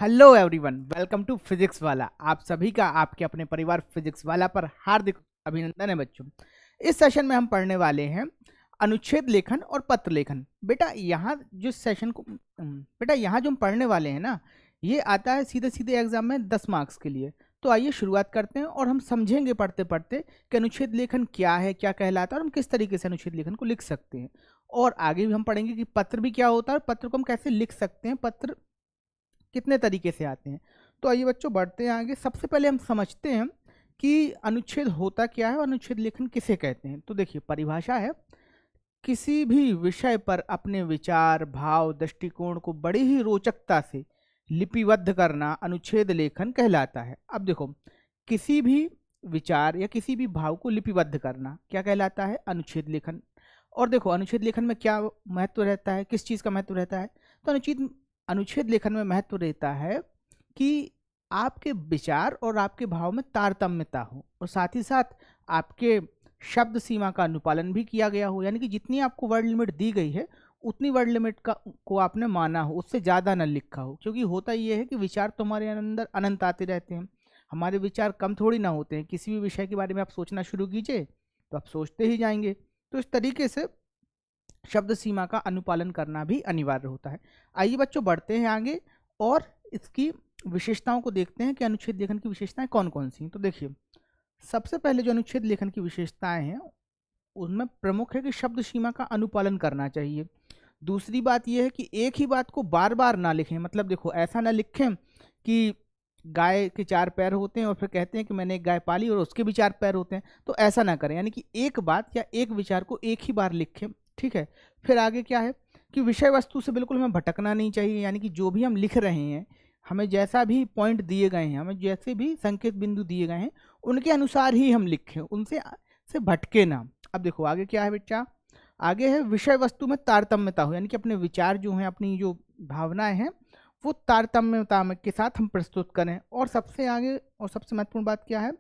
Hello everyone, welcome to Physics Wallah. आप सभी का आपके अपने परिवार फिजिक्स वाला पर हार्दिक अभिनंदन है बच्चों। इस सेशन में हम पढ़ने वाले हैं अनुच्छेद लेखन और पत्र लेखन। बेटा यहाँ जो सेशन को बेटा यहाँ जो हम पढ़ने वाले हैं ना, ये आता है सीधे सीधे एग्जाम में 10 मार्क्स के लिए। तो आइए शुरुआत करते हैं और हम समझेंगे पढ़ते पढ़ते कि अनुच्छेद लेखन क्या है, क्या कहलाता है और हम किस तरीके से अनुच्छेद लेखन को लिख सकते हैं। और आगे भी हम पढ़ेंगे कि पत्र भी क्या होता है और पत्र को हम कैसे लिख सकते हैं, पत्र कितने तरीके से आते हैं। तो आइए बच्चों बढ़ते हैं आगे। सबसे पहले हम समझते हैं कि अनुच्छेद होता क्या है और अनुच्छेद लेखन किसे कहते हैं। तो देखिए परिभाषा है, किसी भी विषय पर अपने विचार, भाव, दृष्टिकोण को बड़ी ही रोचकता से लिपिबद्ध करना अनुच्छेद लेखन कहलाता है। अब देखो, किसी भी विचार या किसी भी भाव को लिपिबद्ध करना क्या कहलाता है? अनुच्छेद लेखन। और देखो अनुच्छेद लेखन में क्या महत्व रहता है, किस चीज़ का महत्व रहता है? तो अनुच्छेद अनुच्छेद लेखन में महत्व रहता है कि आपके विचार और आपके भाव में तारतम्यता हो और साथ ही साथ आपके शब्द सीमा का अनुपालन भी किया गया हो। यानी कि जितनी आपको वर्ड लिमिट दी गई है उतनी वर्ड लिमिट का को आपने माना हो, उससे ज़्यादा न लिखा हो। क्योंकि होता ये है कि विचार तो हमारे अंदर अनंत आते रहते हैं, हमारे विचार कम थोड़ी ना होते हैं। किसी भी विषय के बारे में आप सोचना शुरू कीजिए तो आप सोचते ही जाएंगे। तो इस तरीके से शब्द सीमा का अनुपालन करना भी अनिवार्य होता है। आइए बच्चों बढ़ते हैं आगे और इसकी विशेषताओं को देखते हैं कि अनुच्छेद लेखन की विशेषताएं कौन कौन सी हैं। तो देखिए सबसे पहले जो अनुच्छेद लेखन की विशेषताएं हैं उनमें प्रमुख है कि शब्द सीमा का अनुपालन करना चाहिए। दूसरी बात यह है कि एक ही बात को बार बार ना लिखें। मतलब देखो ऐसा ना लिखें कि गाय के 4 पैर होते हैं और फिर कहते हैं कि मैंने एक गाय पाली और उसके भी 4 पैर होते हैं। तो ऐसा ना करें, यानी कि एक बात या एक विचार को एक ही बार लिखें। ठीक है। फिर आगे क्या है कि विषय वस्तु से बिल्कुल हमें भटकना नहीं चाहिए। यानी कि जो भी हम लिख रहे हैं, हमें जैसा भी पॉइंट दिए गए हैं, हमें जैसे भी संकेत बिंदु दिए गए हैं उनके अनुसार ही हम लिखें, उनसे से भटके ना। अब देखो आगे क्या है बेटा, आगे है विषय वस्तु में तारतम्यता हो। यानी कि अपने विचार जो हैं, अपनी जो भावनाएं हैं, वो तारतम्यता के साथ हम प्रस्तुत करें। और सबसे आगे और सबसे महत्वपूर्ण बात क्या है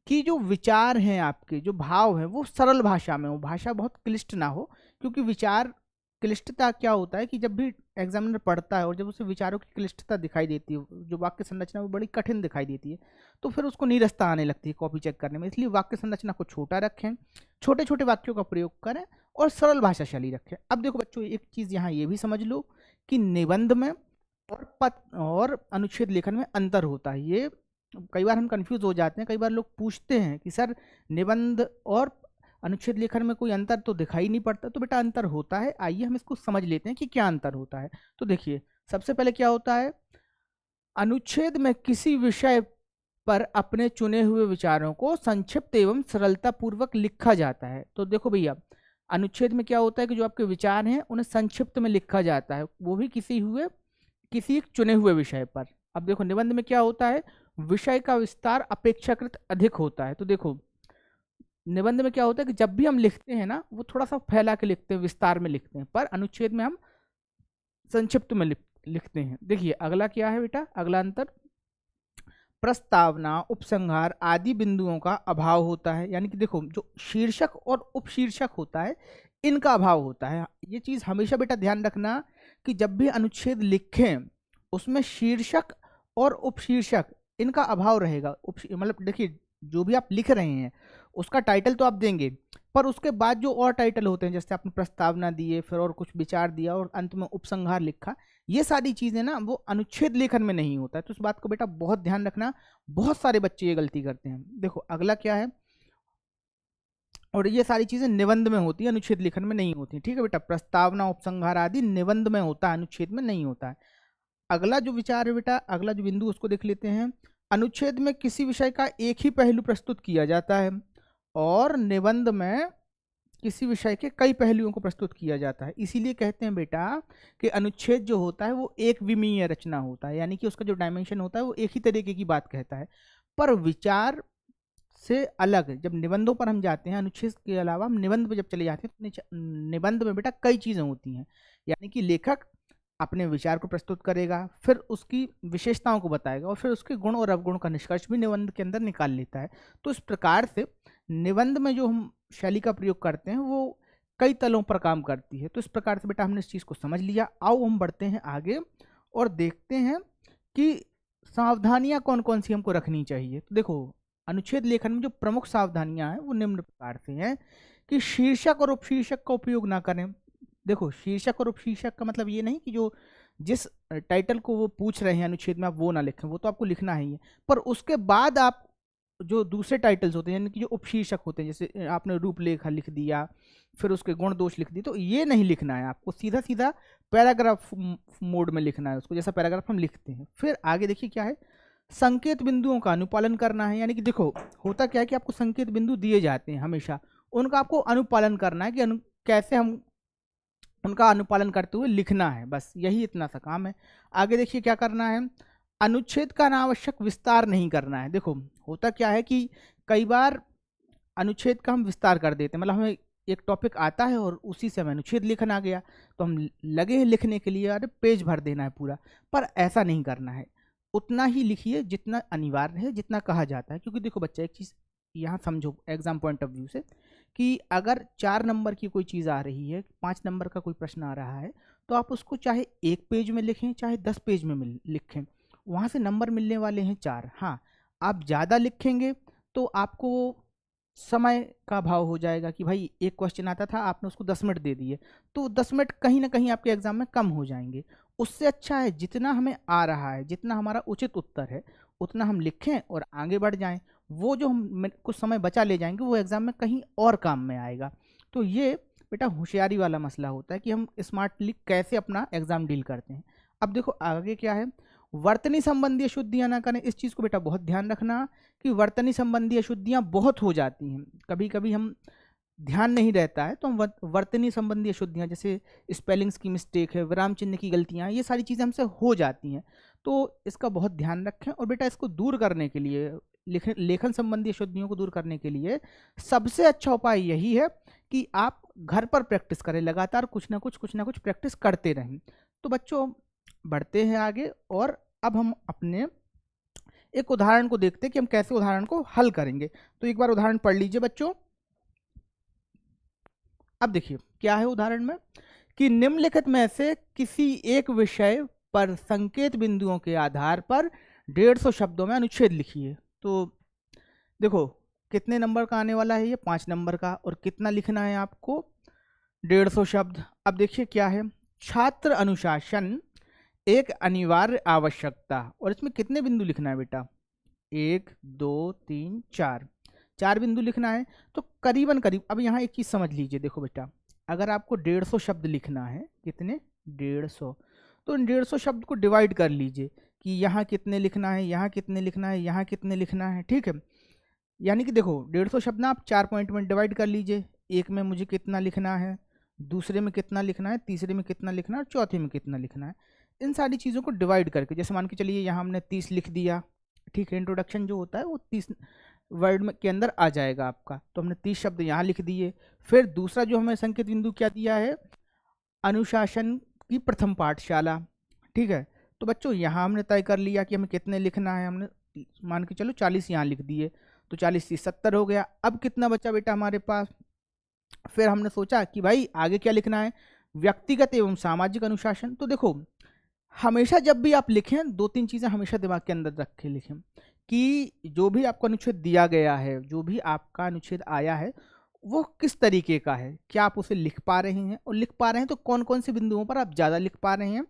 कि जो विचार हैं, आपके जो भाव हैं, वो सरल भाषा में हो, भाषा बहुत क्लिष्ट ना हो। क्योंकि विचार क्लिष्टता क्या होता है कि जब भी एग्जामिनर पढ़ता है और जब उसे विचारों की क्लिष्टता दिखाई देती है, जो वाक्य संरचना वो बड़ी कठिन दिखाई देती है, तो फिर उसको नीरसता आने लगती है कॉपी चेक करने में। इसलिए वाक्य संरचना को छोटा रखें, छोटे छोटे वाक्यों का प्रयोग करें और सरल भाषा शैली रखें। अब देखो बच्चों एक चीज़ यहाँ ये भी समझ लो कि निबंध में और और अनुच्छेद लेखन में अंतर होता है। ये कई बार हम कंफ्यूज हो जाते हैं। कई बार लोग पूछते हैं कि सर निबंध और अनुच्छेद लेखन में कोई अंतर तो दिखाई नहीं पड़ता। तो बेटा अंतर होता है, आइए हम इसको समझ लेते हैं कि क्या अंतर होता है। तो देखिए सबसे पहले क्या होता है, अनुच्छेद में किसी विषय पर अपने चुने हुए विचारों को संक्षिप्त एवं सरलता पूर्वक लिखा जाता है। तो देखो भैया अनुच्छेद में क्या होता है कि जो आपके विचार हैं उन्हें संक्षिप्त में लिखा जाता है, वो भी किसी एक चुने हुए विषय पर। अब देखो निबंध में क्या होता है, विषय का विस्तार अपेक्षाकृत अधिक होता है। तो देखो निबंध में क्या होता है कि जब भी हम लिखते हैं ना, वो थोड़ा सा फैला के लिखते हैं, विस्तार में लिखते हैं, पर अनुच्छेद में हम संक्षिप्त में लिखते हैं। देखिए अगला क्या है बेटा, अगला अंतर प्रस्तावना, उपसंहार आदि बिंदुओं का अभाव होता है। यानी कि देखो जो शीर्षक और उपशीर्षक होता है इनका अभाव होता है। ये चीज़ हमेशा बेटा ध्यान रखना कि जब भी अनुच्छेद लिखें उसमें शीर्षक और उपशीर्षक इनका अभाव रहेगा। मतलब देखिए जो भी आप लिख रहे हैं उसका टाइटल तो आप देंगे, पर उसके बाद जो और टाइटल होते हैं, जैसे आपने प्रस्तावना दिए, फिर और कुछ विचार दिया और अंत में उपसंहार लिखा, ये सारी चीज़ें ना वो अनुच्छेद लेखन में नहीं होता है। तो इस बात को बेटा बहुत ध्यान रखना, बहुत सारे बच्चे ये गलती करते हैं। देखो अगला क्या है, और ये सारी चीज़ें निबंध में होती है, अनुच्छेद लेखन में नहीं होती। ठीक है बेटा, प्रस्तावना उपसंहार आदि निबंध में होता है, अनुच्छेद में नहीं होता है। अगला जो विचार है बेटा, अगला जो बिंदु उसको देख लेते हैं। अनुच्छेद में किसी विषय का एक ही पहलू प्रस्तुत किया जाता है और निबंध में किसी विषय के कई पहलुओं को प्रस्तुत किया जाता है। इसीलिए कहते हैं बेटा कि अनुच्छेद जो होता है वो एक विमीय रचना होता है। यानी कि उसका जो डायमेंशन होता है वो एक ही तरीके की बात कहता है। पर विचार से अलग जब निबंधों पर हम जाते हैं, अनुच्छेद के अलावा हम निबंध पर जब चले जाते हैं तो निबंध में बेटा कई चीज़ें होती हैं। यानी कि लेखक अपने विचार को प्रस्तुत करेगा, फिर उसकी विशेषताओं को बताएगा और फिर उसके गुण और अवगुण का निष्कर्ष भी निबंध के अंदर निकाल लेता है। तो इस प्रकार से निबंध में जो हम शैली का प्रयोग करते हैं वो कई तलों पर काम करती है। तो इस प्रकार से बेटा हमने इस चीज़ को समझ लिया। आओ हम बढ़ते हैं आगे और देखते हैं कि सावधानियां कौन कौन सी हमको रखनी चाहिए? तो देखो, अनुच्छेद लेखन में जो प्रमुख सावधानियां हैं वो निम्न प्रकार से हैं कि शीर्षक और उपशीर्षक का उपयोग ना करें। देखो, शीर्षक और उपशीर्षक का मतलब ये नहीं कि जो जिस टाइटल को वो पूछ रहे हैं अनुच्छेद में आप वो ना लिखें, वो तो आपको लिखना ही है, पर उसके बाद आप जो दूसरे टाइटल्स होते हैं यानी कि जो उपशीर्षक होते हैं, जैसे आपने रूपलेखा लिख दिया, फिर उसके गुण दोष लिख दिए, तो ये नहीं लिखना है आपको, सीधा सीधा पैराग्राफ मोड में लिखना है उसको, जैसा पैराग्राफ हम लिखते हैं। फिर आगे देखिए क्या है, संकेत बिंदुओं का अनुपालन करना है। यानी कि देखो, होता क्या है कि आपको संकेत बिंदु दिए जाते हैं हमेशा, उनका आपको अनुपालन करना है कि कैसे हम उनका अनुपालन करते हुए लिखना है, बस यही इतना सा काम है। आगे देखिए क्या करना है, अनुच्छेद का अनावश्यक विस्तार नहीं करना है। देखो, होता क्या है कि कई बार अनुच्छेद का हम विस्तार कर देते हैं, मतलब हमें एक टॉपिक आता है और उसी से हमें अनुच्छेद लिखना आ गया, तो हम लगे हैं लिखने के लिए, अरे पेज भर देना है पूरा, पर ऐसा नहीं करना है। उतना ही लिखिए जितना अनिवार्य है, जितना कहा जाता है। क्योंकि देखो बच्चा, एक चीज़ यहाँ समझो एग्जाम पॉइंट ऑफ व्यू से, कि अगर 4 नंबर की कोई चीज़ आ रही है, 5 नंबर का कोई प्रश्न आ रहा है, तो आप उसको चाहे 1 पेज में लिखें चाहे 10 पेज में लिखें, वहाँ से नंबर मिलने वाले हैं 4। हाँ, आप ज़्यादा लिखेंगे तो आपको समय का भाव हो जाएगा कि भाई एक क्वेश्चन आता था, आपने उसको 10 मिनट दे दिए, तो 10 मिनट कहीं ना कहीं आपके एग्जाम में कम हो जाएंगे। उससे अच्छा है जितना हमें आ रहा है, जितना हमारा उचित उत्तर है, उतना हम लिखें और आगे बढ़ जाएं। वो जो हम कुछ समय बचा ले जाएंगे, वो एग्जाम में कहीं और काम में आएगा। तो ये बेटा होशियारी वाला मसला होता है कि हम स्मार्टली कैसे अपना एग्जाम डील करते हैं। अब देखो आगे क्या है, वर्तनी संबंधी अशुद्धियां ना करें। इस चीज़ को बेटा बहुत ध्यान रखना कि वर्तनी संबंधी अशुद्धियां बहुत हो जाती हैं, कभी कभी हम ध्यान नहीं रहता है तो हम वर्तनी संबंधी अशुद्धियां, जैसे स्पेलिंग्स की मिस्टेक है, विराम चिन्ह की गलतियां, ये सारी चीज़ें हमसे हो जाती हैं। तो इसका बहुत ध्यान रखें। और बेटा इसको दूर करने के लिए, लेखन संबंधी अशुद्धियों को दूर करने के लिए सबसे अच्छा उपाय यही है कि आप घर पर प्रैक्टिस करें, लगातार कुछ ना कुछ प्रैक्टिस करते रहें। तो बच्चों, बढ़ते हैं आगे और अब हम अपने एक उदाहरण को देखते हैं कि हम कैसे उदाहरण को हल करेंगे। तो एक बार उदाहरण पढ़ लीजिए बच्चों। अब देखिए क्या है उदाहरण में, कि निम्नलिखित में से किसी एक विषय पर संकेत बिंदुओं के आधार पर 150 शब्दों में अनुच्छेद लिखिए। तो देखो, कितने नंबर का आने वाला है, ये 5 नंबर का, और कितना लिखना है आपको, 150 शब्द। अब देखिए क्या है, छात्र अनुशासन एक अनिवार्य आवश्यकता, और इसमें कितने बिंदु लिखना है बेटा, 1 2 3 4, 4 बिंदु लिखना है। तो करीबन करीब, अब यहाँ एक चीज़ समझ लीजिए, देखो बेटा, अगर आपको 150 शब्द लिखना है, कितने, 150, तो इन 150 शब्द को डिवाइड कर लीजिए कि यहाँ कितने लिखना है, यहाँ कितने लिखना है, यहाँ कितने लिखना है, ठीक है। यानी कि देखो 150 शब्द ना आप 4 पॉइंट में डिवाइड कर लीजिए, एक में मुझे कितना लिखना है, दूसरे में कितना लिखना है, तीसरे में कितना लिखना है, और चौथे में कितना लिखना है। इन सारी चीज़ों को डिवाइड करके, जैसे मान के चलिए यहाँ हमने 30 लिख दिया, ठीक है, इंट्रोडक्शन जो होता है वो 30 वर्ड में के अंदर आ जाएगा आपका, तो हमने 30 शब्द यहाँ लिख दिए। फिर दूसरा जो हमें संकेत बिंदु क्या दिया है, अनुशासन की प्रथम पाठशाला, ठीक है। तो बच्चों यहाँ हमने तय कर लिया कि हमें कितने लिखना है, हमने मान के चलो 40 यहाँ लिख दिए, तो 40 से 70 हो गया। अब कितना बचा बेटा हमारे पास, फिर हमने सोचा कि भाई आगे क्या लिखना है, व्यक्तिगत एवं सामाजिक अनुशासन। तो देखो, हमेशा जब भी आप लिखें 2-3 चीज़ें हमेशा दिमाग के अंदर रख के लिखें कि जो भी आपको अनुच्छेद दिया गया है, जो भी आपका अनुच्छेद आया है, वो किस तरीके का है, क्या आप उसे लिख पा रहे हैं, और लिख पा रहे हैं तो कौन कौन से बिंदुओं पर आप ज़्यादा लिख पा रहे हैं,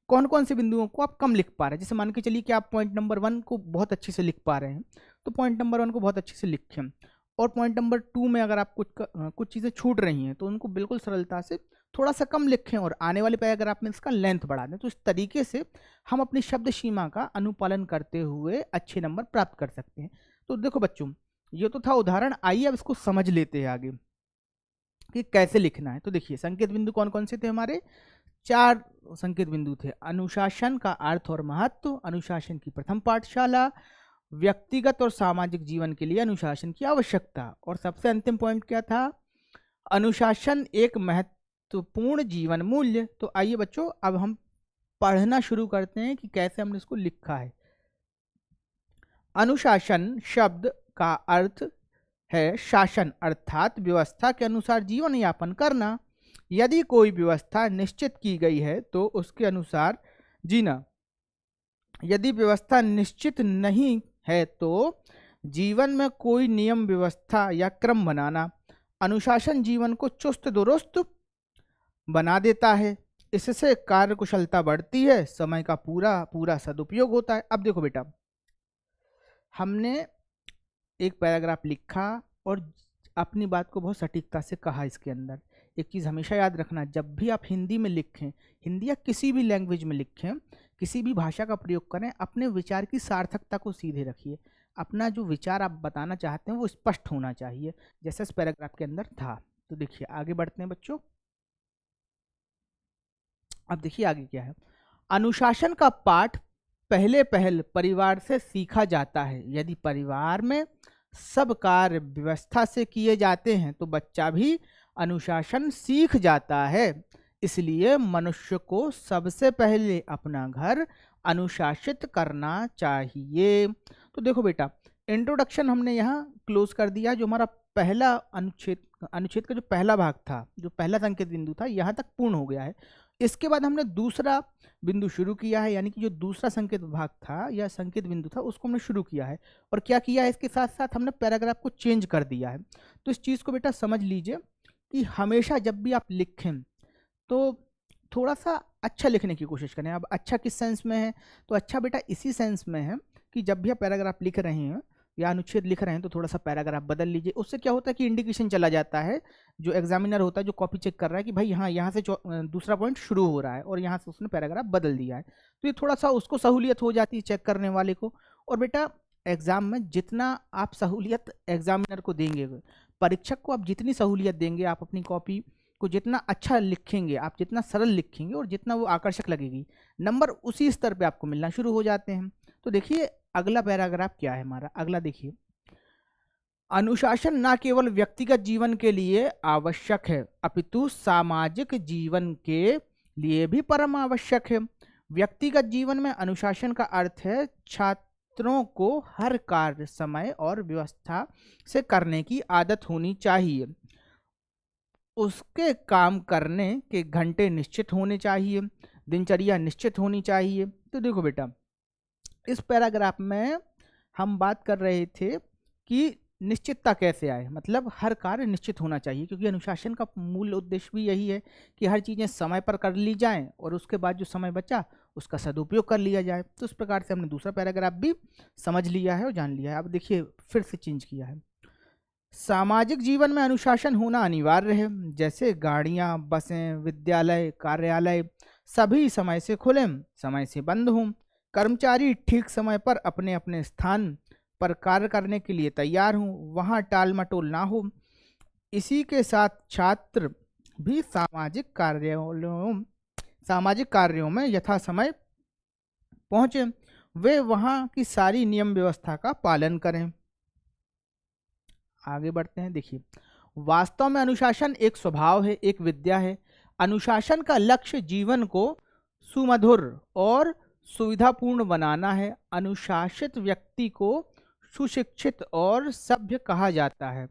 कौन कौन से बिंदुओं को आप कम लिख पा रहे हैं। जैसे मान के चलिए कि आप पॉइंट नंबर 1 को बहुत अच्छे से लिख पा रहे हैं, तो पॉइंट नंबर 1 को बहुत अच्छे से लिखें, और पॉइंट नंबर 2 में अगर आप कुछ चीज़ें छूट रही हैं तो उनको बिल्कुल सरलता से थोड़ा सा कम लिखें, और आने वाले पैराग्राफ में इसका लेंथ बढ़ा दें। तो इस तरीके से हम अपनी शब्द सीमा का अनुपालन करते हुए अच्छे नंबर प्राप्त कर सकते हैं। तो देखो बच्चों, ये तो था उदाहरण, आइए अब इसको समझ लेते हैं आगे कि कैसे लिखना है। तो देखिए, संकेत बिंदु कौन कौन से थे हमारे, 4 संकेत बिंदु थे। अनुशासन का अर्थ और महत्व, अनुशासन की प्रथम पाठशाला, व्यक्तिगत और सामाजिक जीवन के लिए अनुशासन की आवश्यकता, और सबसे अंतिम पॉइंट क्या था, अनुशासन एक महत्वपूर्ण जीवन मूल्य। तो आइए बच्चों, अब हम पढ़ना शुरू करते हैं कि कैसे हमने इसको लिखा है। अनुशासन शब्द का अर्थ है शासन, अर्थात व्यवस्था के अनुसार जीवन यापन करना। यदि कोई व्यवस्था निश्चित की गई है तो उसके अनुसार जीना। यदि व्यवस्था निश्चित नहीं है तो जीवन में कोई नियम व्यवस्था या क्रम बनाना। अनुशासन जीवन को चुस्त दुरुस्त बना देता है। इससे कार्य कुशलता बढ़ती है, समय का पूरा पूरा सदुपयोग होता है। अब देखो बेटा, हमने एक पैराग्राफ लिखा और अपनी बात को बहुत सटीकता से कहा। इसके अंदर एक चीज़ हमेशा याद रखना, जब भी आप हिंदी में लिखें, हिंदी या किसी भी लैंग्वेज में लिखें, किसी भी भाषा का प्रयोग करें, अपने विचार की सार्थकता को सीधे रखिए। अपना जो विचार आप बताना चाहते हैं वो स्पष्ट होना चाहिए, जैसे इस पैराग्राफ के अंदर था। तो देखिए आगे बढ़ते हैं बच्चों। अब देखिए आगे क्या है। अनुशासन का पाठ पहले परिवार से सीखा जाता है। यदि परिवार में सब कार्य व्यवस्था से किए जाते हैं तो बच्चा भी अनुशासन सीख जाता है। इसलिए मनुष्य को सबसे पहले अपना घर अनुशासित करना चाहिए। तो देखो बेटा, इंट्रोडक्शन हमने यहाँ क्लोज कर दिया। जो हमारा पहला अनुच्छेद का जो पहला भाग था, जो पहला संकेत बिंदु था, यहाँ तक पूर्ण हो गया है। इसके बाद हमने दूसरा बिंदु शुरू किया है, यानी कि जो दूसरा संकेत भाग था या संकेत बिंदु था उसको हमने शुरू किया है। और क्या किया है, इसके साथ साथ हमने पैराग्राफ को चेंज कर दिया है। तो इस चीज़ को बेटा समझ लीजिए कि हमेशा जब भी आप लिखें तो थोड़ा सा अच्छा लिखने की कोशिश करें। अब अच्छा किस सेंस में है, तो अच्छा बेटा इसी सेंस में है कि जब भी आप पैराग्राफ लिख रहे हैं या अनुच्छेद लिख रहे हैं तो थोड़ा सा पैराग्राफ बदल लीजिए। उससे क्या होता है कि इंडिकेशन चला जाता है, जो एग्जामिनर होता है, जो कॉपी चेक कर रहा है कि भाई हाँ यहाँ से दूसरा पॉइंट शुरू हो रहा है और यहाँ से उसने पैराग्राफ बदल दिया है। तो ये थोड़ा सा उसको सहूलियत हो जाती है चेक करने वाले को। और बेटा एग्जाम में जितना आप सहूलियत एग्जामिनर को देंगे, परीक्षक को आप जितनी सहूलियत देंगे, आप अपनी कॉपी को जितना अच्छा लिखेंगे, आप जितना सरल लिखेंगे और जितना वो आकर्षक लगेगी, नंबर उसी स्तर पे आपको मिलना शुरू हो जाते हैं। तो देखिए अगला पैराग्राफ क्या है हमारा, अगला देखिए। अनुशासन न केवल व्यक्तिगत जीवन के लिए आवश्यक है अपितु सामाजिक जीवन के लिए भी परम आवश्यक है। व्यक्तिगत जीवन में अनुशासन का अर्थ है छात्रों को हर कार्य समय और व्यवस्था से करने की आदत होनी चाहिए। उसके काम करने के घंटे निश्चित होने चाहिए, दिनचर्या निश्चित होनी चाहिए। तो देखो बेटा, इस पैराग्राफ में हम बात कर रहे थे कि निश्चितता कैसे आए, मतलब हर कार्य निश्चित होना चाहिए, क्योंकि अनुशासन का मूल उद्देश्य भी यही है कि हर चीज़ें समय पर कर ली जाएं और उसके बाद जो समय बचा उसका सदुपयोग कर लिया जाए। तो इस प्रकार से हमने दूसरा पैराग्राफ भी समझ लिया है और जान लिया है। अब देखिए फिर से चेंज किया है। सामाजिक जीवन में अनुशासन होना अनिवार्य है। जैसे गाड़ियां, बसें, विद्यालय, कार्यालय सभी समय से खुलें, समय से बंद हों, कर्मचारी ठीक समय पर अपने अपने स्थान पर कार्य करने के लिए तैयार हों, वहां टाल मटोल ना हो। इसी के साथ छात्र भी सामाजिक कार्यों में यथा समय पहुंचे, वे वहां की सारी नियम व्यवस्था का पालन करें। आगे बढ़ते हैं। देखिए, वास्तव में अनुशासन एक स्वभाव है, एक विद्या है। अनुशासन का लक्ष्य जीवन को सुमधुर और सुविधापूर्ण बनाना है। अनुशासित व्यक्ति को सुशिक्षित और सभ्य कहा जाता है।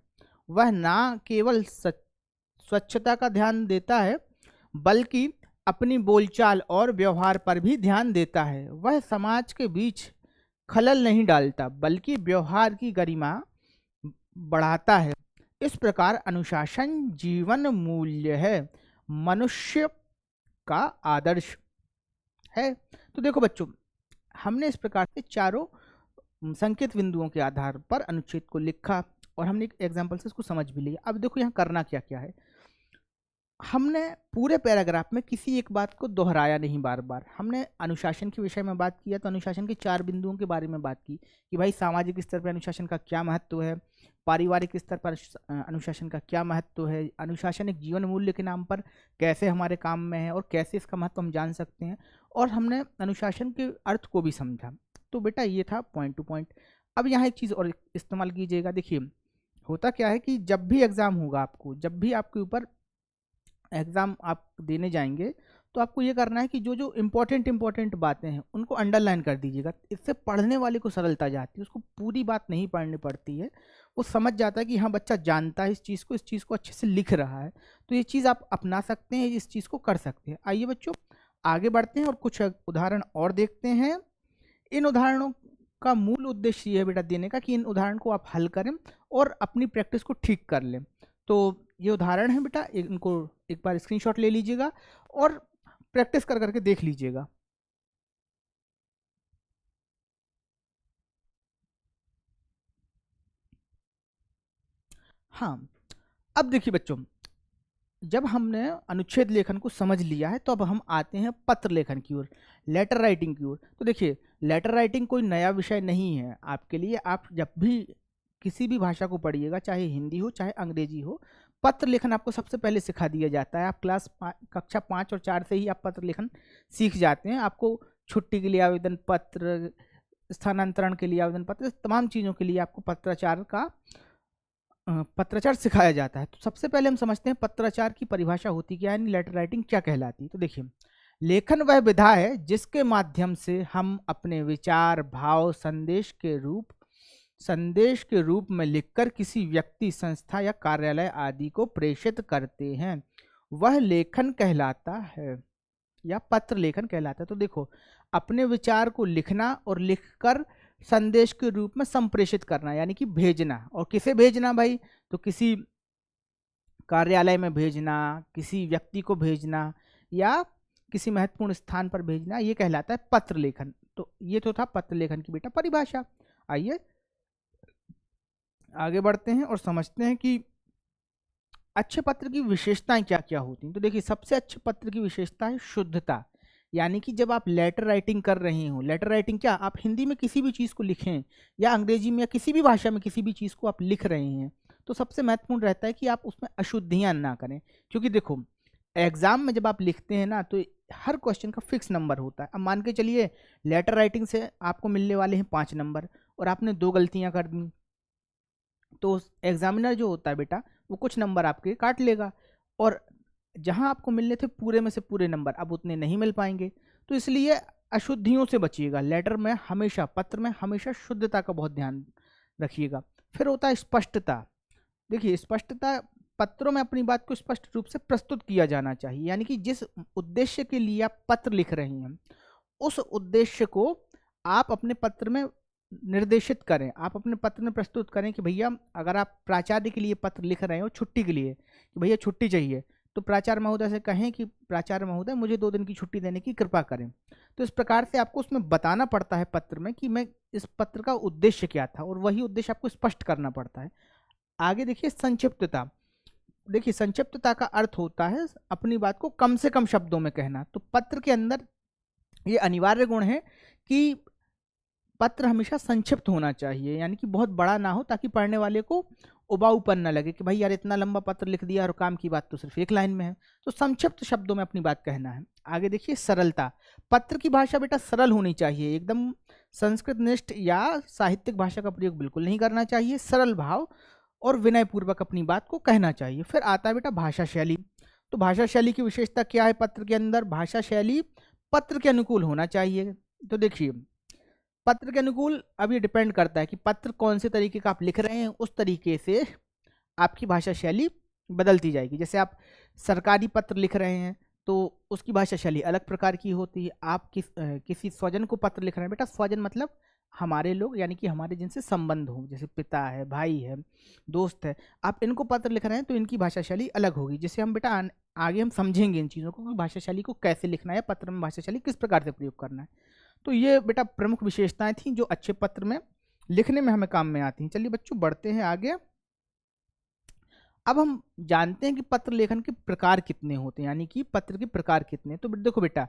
वह ना केवल स्वच्छता का ध्यान देता है बल्कि अपनी बोलचाल और व्यवहार पर भी ध्यान देता है। वह समाज के बीच खलल नहीं डालता बल्कि व्यवहार की गरिमा बढ़ाता है। इस प्रकार अनुशासन जीवन मूल्य है, मनुष्य का आदर्श है। तो देखो बच्चों, हमने इस प्रकार से चारों संकेत बिंदुओं के आधार पर अनुच्छेद को लिखा और हमने एक एग्जाम्पल से इसको समझ भी लिया। अब देखो यहाँ करना क्या क्या है। हमने पूरे पैराग्राफ में किसी एक बात को दोहराया नहीं बार बार। हमने अनुशासन के विषय में बात किया तो अनुशासन के 4 बिंदुओं के बारे में बात की कि भाई सामाजिक स्तर पर अनुशासन का क्या महत्व है, पारिवारिक स्तर पर अनुशासन का क्या महत्व है, अनुशासन एक जीवन मूल्य के नाम पर कैसे हमारे काम में है और कैसे इसका महत्व हम जान सकते हैं, और हमने अनुशासन के अर्थ को भी समझा। तो बेटा ये था पॉइंट टू पॉइंट। अब यहाँ एक चीज़ और इस्तेमाल कीजिएगा। देखिए होता क्या है कि जब भी एग्ज़ाम होगा, आपको जब भी आपके ऊपर एग्ज़ाम आप देने जाएंगे तो आपको ये करना है कि जो जो इम्पोर्टेंट बातें हैं उनको अंडरलाइन कर दीजिएगा। इससे पढ़ने वाले को सरलता जाती है, उसको पूरी बात नहीं पढ़नी पड़ती है, वो समझ जाता है कि हाँ बच्चा जानता है इस चीज़ को अच्छे से लिख रहा है। तो ये चीज़ आप अपना सकते हैं, इस चीज़ को कर सकते हैं। आइए बच्चों आगे बढ़ते हैं और कुछ उदाहरण और देखते हैं। इन उदाहरणों का मूल उद्देश्य ये है बेटा देने का कि इन उदाहरण को आप हल करें और अपनी प्रैक्टिस को ठीक कर लें। तो ये उदाहरण है बेटा, इनको एक बार स्क्रीनशॉट ले लीजिएगा और प्रैक्टिस कर करके देख लीजिएगा। हाँ, अब देखिए बच्चों, जब हमने अनुच्छेद लेखन को समझ लिया है तो अब हम आते हैं पत्र लेखन की ओर, लेटर राइटिंग की ओर। तो देखिए, लेटर राइटिंग कोई नया विषय नहीं है आपके लिए। आप जब भी किसी भी भाषा को पढ़िएगा, चाहे हिंदी हो चाहे अंग्रेजी हो, पत्र लेखन आपको सबसे पहले सिखा दिया जाता है। आप कक्षा 5 और 4 से ही आप पत्र लेखन सीख जाते हैं। आपको छुट्टी के लिए आवेदन पत्र, स्थानांतरण के लिए आवेदन पत्र, तमाम चीज़ों के लिए आपको पत्राचार सिखाया जाता है। तो सबसे पहले हम समझते हैं पत्राचार की परिभाषा होती क्या है, यानी लेटर राइटिंग क्या कहलाती है। तो देखिए, लेखन वह विधा है जिसके माध्यम से हम अपने विचार, भाव, संदेश के रूप में लिखकर किसी व्यक्ति, संस्था या कार्यालय आदि को प्रेषित करते हैं, वह लेखन कहलाता है या पत्र लेखन कहलाता है। तो देखो, अपने विचार को लिखना और लिखकर संदेश के रूप में संप्रेषित करना, यानी कि भेजना। और किसे भेजना भाई? तो किसी कार्यालय में भेजना, किसी व्यक्ति को भेजना या किसी महत्वपूर्ण स्थान पर भेजना, ये कहलाता है पत्र लेखन। तो ये तो था पत्र लेखन की बेटा परिभाषा। आइए आगे बढ़ते हैं और समझते हैं कि अच्छे पत्र की विशेषताएं क्या क्या होती हैं। तो देखिए, सबसे अच्छे पत्र की विशेषता है शुद्धता, यानी कि जब आप लेटर राइटिंग कर रहे हो, लेटर राइटिंग क्या, आप हिंदी में किसी भी चीज़ को लिखें या अंग्रेजी में या किसी भी भाषा में किसी भी चीज़ को आप लिख रहे हैं, तो सबसे महत्वपूर्ण रहता है कि आप उसमें अशुद्धियाँ ना करें। क्योंकि देखो, एग्जाम में जब आप लिखते हैं ना, तो हर क्वेश्चन का फिक्स नंबर होता है। अब मान के चलिए लेटर राइटिंग से आपको मिलने वाले हैं 5 नंबर और आपने 2 गलतियाँ कर दी, तो एग्जामिनर जो होता है बेटा, वो कुछ नंबर आपके काट लेगा और जहां आपको मिलने थे पूरे में से पूरे नंबर, अब उतने नहीं मिल पाएंगे। तो इसलिए अशुद्धियों से बचिएगा। लेटर में हमेशा, पत्र में हमेशा शुद्धता का बहुत ध्यान रखिएगा। फिर होता है स्पष्टता। देखिए, स्पष्टता, पत्रों में अपनी बात को स्पष्ट रूप से प्रस्तुत किया जाना चाहिए, यानी कि जिस उद्देश्य के लिए आप पत्र लिख रहे हैं, उस उद्देश्य को आप अपने पत्र में निर्देशित करें, आप अपने पत्र में प्रस्तुत करें कि भैया, अगर आप प्राचार्य के लिए पत्र लिख रहे हो छुट्टी के लिए कि भैया छुट्टी चाहिए, तो प्राचार्य महोदय से कहें कि प्राचार्य महोदय मुझे 2 दिन की छुट्टी देने की कृपा करें। तो इस प्रकार से आपको उसमें बताना पड़ता है पत्र में कि मैं इस पत्र का उद्देश्य क्या था, और वही उद्देश्य आपको स्पष्ट करना पड़ता है। आगे देखिए संक्षिप्तता। देखिए, संक्षिप्तता का अर्थ होता है अपनी बात को कम से कम शब्दों में कहना। तो पत्र के अंदर ये अनिवार्य गुण है कि पत्र हमेशा संक्षिप्त होना चाहिए, यानी कि बहुत बड़ा ना हो, ताकि पढ़ने वाले को उबाऊपन न लगे कि भाई यार इतना लंबा पत्र लिख दिया और काम की बात तो सिर्फ एक लाइन में है। तो संक्षिप्त शब्दों में अपनी बात कहना है। आगे देखिए सरलता। पत्र की भाषा बेटा सरल होनी चाहिए, एकदम संस्कृत निष्ठ या साहित्यिक भाषा का प्रयोग बिल्कुल नहीं करना चाहिए। सरल भाव और विनय पूर्वक अपनी बात को कहना चाहिए। फिर आता है बेटा भाषा शैली। तो भाषा शैली की विशेषता क्या है पत्र के अंदर? भाषा शैली पत्र के अनुकूल होना चाहिए। तो देखिए, पत्र के अनुकूल अब ये डिपेंड करता है कि पत्र कौन से तरीके का आप लिख रहे हैं, उस तरीके से आपकी भाषा शैली बदलती जाएगी। जैसे आप सरकारी पत्र लिख रहे हैं तो उसकी भाषा शैली अलग प्रकार की होती है। आप किसी स्वजन को पत्र लिख रहे हैं, बेटा स्वजन मतलब हमारे लोग, यानी कि हमारे जिनसे संबंध हो, जैसे पिता है, भाई है, दोस्त है, आप इनको पत्र लिख रहे हैं तो इनकी भाषा शैली अलग होगी। जिसे हम बेटा आगे हम समझेंगे इन चीज़ों को कि भाषा शैली को कैसे लिखना है, पत्र में भाषा शैली किस प्रकार से प्रयोग करना है। तो ये बेटा प्रमुख विशेषताएं थी जो अच्छे पत्र में लिखने में हमें काम में आती हैं। चलिए बच्चों बढ़ते हैं आगे। अब हम जानते हैं कि पत्र लेखन के प्रकार कितने होते हैं, यानी कि पत्र के प्रकार कितने। तो देखो बेटा,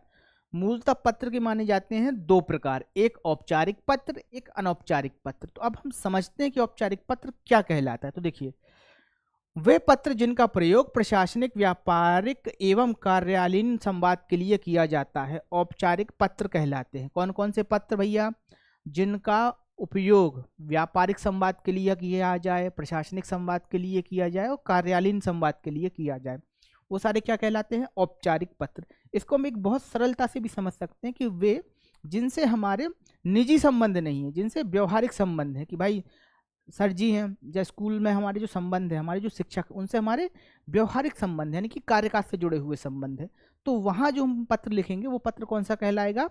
मूलतः पत्र के माने जाते हैं 2 प्रकार, एक औपचारिक पत्र, एक अनौपचारिक पत्र। तो अब हम समझते हैं कि औपचारिक पत्र क्या कहलाता है। तो देखिए, वे पत्र जिनका प्रयोग प्रशासनिक, व्यापारिक एवं कार्यालयीन संवाद के लिए किया जाता है, औपचारिक पत्र कहलाते हैं। कौन कौन से पत्र भैया? जिनका उपयोग व्यापारिक संवाद के लिए किया जाए, प्रशासनिक संवाद के लिए किया जाए और कार्यालयीन संवाद के लिए किया जाए, वो सारे क्या कहलाते हैं? औपचारिक पत्र। इसको हम एक बहुत सरलता से भी समझ सकते हैं कि वे जिनसे हमारे निजी संबंध नहीं है, जिनसे व्यवहारिक संबंध है, कि भाई सर जी हैं, या स्कूल में हमारे जो संबंध है, हमारे जो शिक्षक, उनसे हमारे व्यवहारिक संबंध है, यानी कि कार्यकाल से जुड़े हुए संबंध है। तो वहाँ जो हम पत्र लिखेंगे वो पत्र कौन सा कहलाएगा?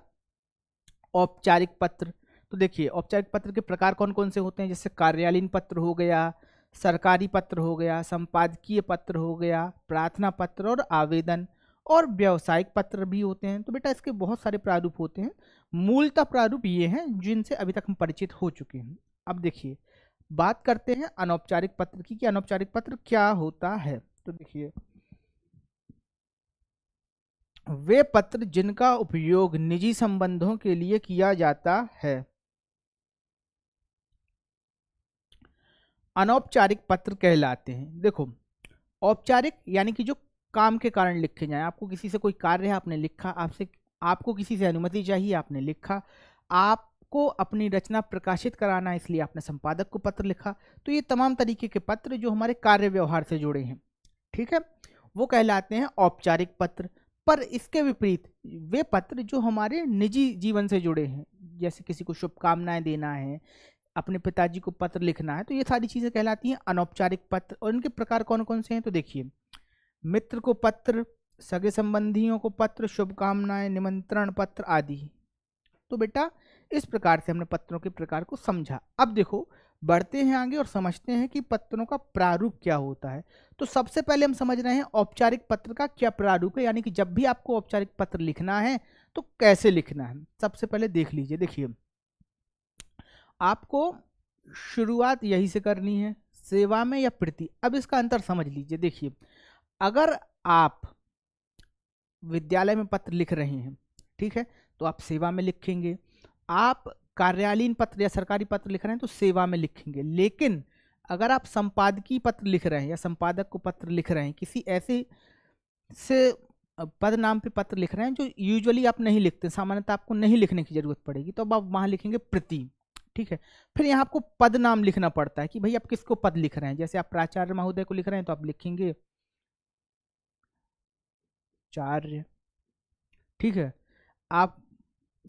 औपचारिक पत्र। तो देखिए औपचारिक पत्र के प्रकार कौन कौन से होते हैं, जैसे कार्यालयीन पत्र हो गया, सरकारी पत्र हो गया, संपादकीय पत्र हो गया, प्रार्थना पत्र और आवेदन, और व्यावसायिक पत्र भी होते हैं। तो बेटा इसके बहुत सारे प्रारूप होते हैं, मूलतः प्रारूप ये हैं जिनसे अभी तक हम परिचित हो चुके हैं। अब देखिए बात करते हैं अनौपचारिक पत्र की कि अनौपचारिक पत्र क्या होता है। तो देखिए वे पत्र जिनका उपयोग निजी संबंधों के लिए किया जाता है। अनौपचारिक पत्र कहलाते हैं। देखो औपचारिक यानी कि जो काम के कारण लिखे जाए, आपको किसी से कोई कार्य है आपने लिखा, आपको किसी से अनुमति चाहिए आपने लिखा, आपको अपनी रचना प्रकाशित कराना है इसलिए आपने संपादक को पत्र लिखा। तो ये तमाम तरीके के पत्र जो हमारे कार्य व्यवहार से जुड़े हैं, ठीक है, वो कहलाते हैं औपचारिक पत्र। पर इसके विपरीत वे पत्र जो हमारे निजी जीवन से जुड़े हैं, जैसे किसी को शुभकामनाएं देना है, अपने पिताजी को पत्र लिखना है, तो ये सारी चीजें कहलाती हैं अनौपचारिक पत्र। और इनके प्रकार कौन कौन से हैं, तो देखिए मित्र को पत्र, सगे संबंधियों को पत्र, शुभकामनाएं, निमंत्रण पत्र आदि। तो बेटा इस प्रकार से हमने पत्रों के प्रकार को समझा। अब देखो बढ़ते हैं आगे और समझते हैं कि पत्रों का प्रारूप क्या होता है। तो सबसे पहले हम समझ रहे हैं औपचारिक पत्र का क्या प्रारूप है, यानी कि जब भी आपको औपचारिक पत्र लिखना है तो कैसे लिखना है। सबसे पहले देख लीजिए, देखिए आपको शुरुआत यही से करनी है, सेवा में या प्रति। अब इसका अंतर समझ लीजिए। देखिए अगर आप विद्यालय में पत्र लिख रहे हैं, ठीक है, तो आप सेवा में लिखेंगे। आप कार्यालयीन पत्र या सरकारी पत्र लिख रहे हैं तो सेवा में लिखेंगे। लेकिन अगर आप संपादकीय पत्र लिख रहे हैं या संपादक को पत्र लिख रहे हैं, किसी ऐसे से पद नाम पे पत्र लिख रहे हैं जो यूजुअली आप नहीं लिखते, सामान्यतः आपको नहीं लिखने की जरूरत पड़ेगी, तो अब आप वहां लिखेंगे प्रति, ठीक है। फिर यहाँ आपको पद नाम लिखना पड़ता है कि भाई आप किसको पद लिख रहे हैं। जैसे आप प्राचार्य महोदय को लिख रहे हैं तो आप लिखेंगे चार्य, ठीक है। आप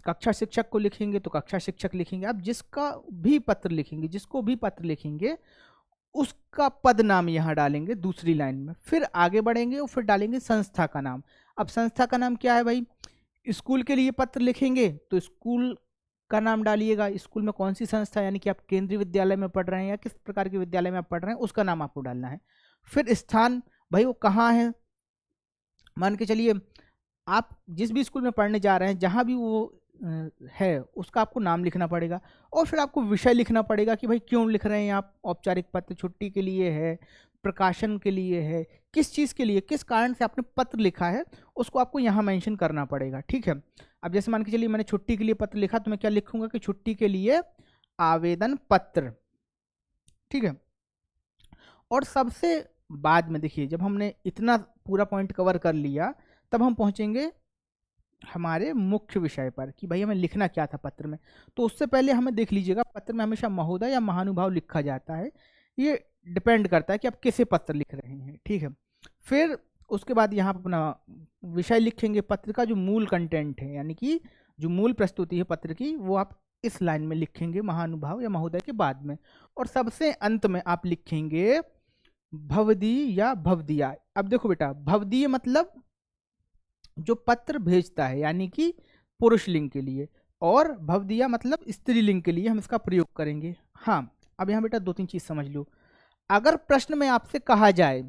कक्षा शिक्षक को लिखेंगे तो कक्षा शिक्षक लिखेंगे। आप जिसका भी पत्र लिखेंगे, जिसको भी पत्र लिखेंगे उसका पद नाम यहाँ डालेंगे दूसरी लाइन में। फिर आगे बढ़ेंगे और फिर डालेंगे संस्था का नाम। अब संस्था का नाम क्या है भाई, स्कूल के लिए पत्र लिखेंगे तो स्कूल का नाम डालिएगा, स्कूल में कौन सी संस्था, यानी कि आप केंद्रीय विद्यालय में पढ़ रहे हैं या किस प्रकार के विद्यालय में आप पढ़ रहे हैं उसका नाम आपको डालना है। फिर स्थान, भाई वो कहाँ है, मान के चलिए आप जिस भी स्कूल में पढ़ने जा रहे हैं जहाँ भी वो है उसका आपको नाम लिखना पड़ेगा। और फिर आपको विषय लिखना पड़ेगा कि भाई क्यों लिख रहे हैं आप औपचारिक पत्र, छुट्टी के लिए है, प्रकाशन के लिए है, किस चीज़ के लिए, किस कारण से आपने पत्र लिखा है उसको आपको यहाँ मेंशन करना पड़ेगा, ठीक है। अब जैसे मान के चलिए मैंने छुट्टी के लिए पत्र लिखा तो मैं क्या लिखूंगा कि छुट्टी के लिए आवेदन पत्र, ठीक है। और सबसे बाद में देखिए जब हमने इतना पूरा पॉइंट कवर कर लिया तब हम पहुंचेंगे हमारे मुख्य विषय पर कि भाई हमें लिखना क्या था पत्र में। तो उससे पहले हमें देख लीजिएगा पत्र में हमेशा महोदय या महानुभाव लिखा जाता है, ये डिपेंड करता है कि आप किसे पत्र लिख रहे हैं, ठीक है। फिर उसके बाद यहाँ पर अपना विषय लिखेंगे, पत्र का जो मूल कंटेंट है यानी कि जो मूल प्रस्तुति है पत्र की वो आप इस लाइन में लिखेंगे महानुभाव या महोदय के बाद में। और सबसे अंत में आप लिखेंगे भवदीय या भवदिया। अब देखो बेटा भवदीय मतलब जो पत्र भेजता है यानी कि पुरुष लिंग के लिए, और भवदिया मतलब स्त्रीलिंग के लिए हम इसका प्रयोग करेंगे। हाँ अब यहाँ बेटा दो तीन चीज समझ लो। अगर प्रश्न में आपसे कहा जाए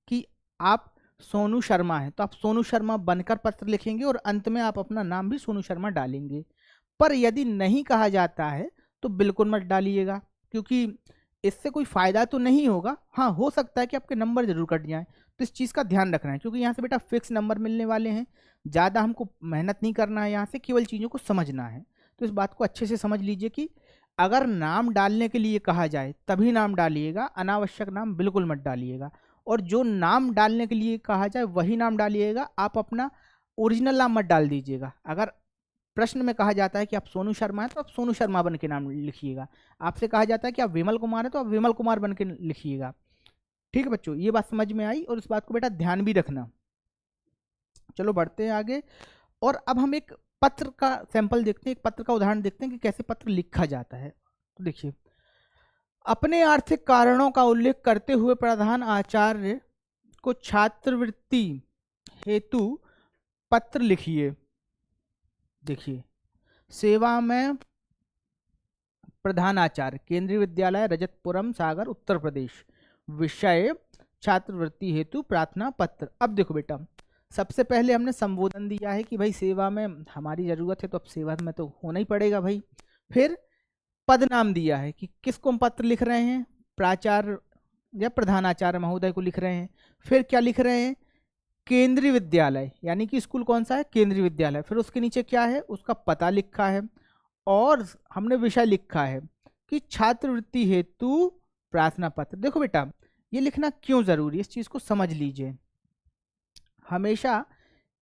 कि आप सोनू शर्मा हैं तो आप सोनू शर्मा बनकर पत्र लिखेंगे और अंत में आप अपना नाम भी सोनू शर्मा डालेंगे। पर यदि नहीं कहा जाता है तो बिल्कुल मत डालिएगा, क्योंकि इससे कोई फायदा तो नहीं होगा। हाँ हो सकता है कि आपके नंबर जरूर कट जाएं, तो इस चीज़ का ध्यान रखना है, क्योंकि यहाँ से बेटा फिक्स नंबर मिलने वाले हैं। ज़्यादा हमको मेहनत नहीं करना है, यहाँ से केवल चीज़ों को समझना है। तो इस बात को अच्छे से समझ लीजिए कि अगर नाम डालने के लिए कहा जाए तभी नाम डालिएगा, अनावश्यक नाम बिल्कुल मत डालिएगा। और जो नाम डालने के लिए कहा जाए वही नाम डालिएगा, आप अपना ओरिजिनल नाम मत डाल दीजिएगा। अगर प्रश्न में कहा जाता है कि आप सोनू शर्मा हैं तो आप सोनू शर्मा बन के नाम लिखिएगा। आपसे कहा जाता है कि आप विमल कुमार हैं तो आप विमल कुमार बन के लिखिएगा, ठीक है बच्चों। ये बात समझ में आई और इस बात को बेटा ध्यान भी रखना। चलो बढ़ते हैं आगे और अब हम एक पत्र का सैंपल देखते हैं, एक पत्र का उदाहरण देखते हैं कि कैसे पत्र लिखा जाता है। तो देखिए अपने आर्थिक कारणों का उल्लेख करते हुए प्रधान आचार्य को छात्रवृत्ति हेतु पत्र लिखिए। देखिए सेवा में प्रधानाचार्य, केंद्रीय विद्यालय रजतपुरम सागर उत्तर प्रदेश। विषय छात्रवृत्ति हेतु प्रार्थना पत्र। अब देखो बेटा, सबसे पहले हमने संबोधन दिया है कि भाई सेवा में हमारी जरूरत है, तो अब सेवा में तो होना ही पड़ेगा भाई। फिर पद नाम दिया है कि किसको हम पत्र लिख रहे हैं, प्राचार्य या प्रधानाचार्य महोदय को लिख रहे हैं। फिर क्या लिख रहे हैं, केंद्रीय विद्यालय, यानी कि स्कूल कौन सा है, केंद्रीय विद्यालय। फिर उसके नीचे क्या है, उसका पता लिखा है, और हमने विषय लिखा है कि छात्रवृत्ति हेतु प्रार्थना पत्र। देखो बेटा, ये लिखना क्यों जरूरी है, इस चीज को समझ लीजिए। हमेशा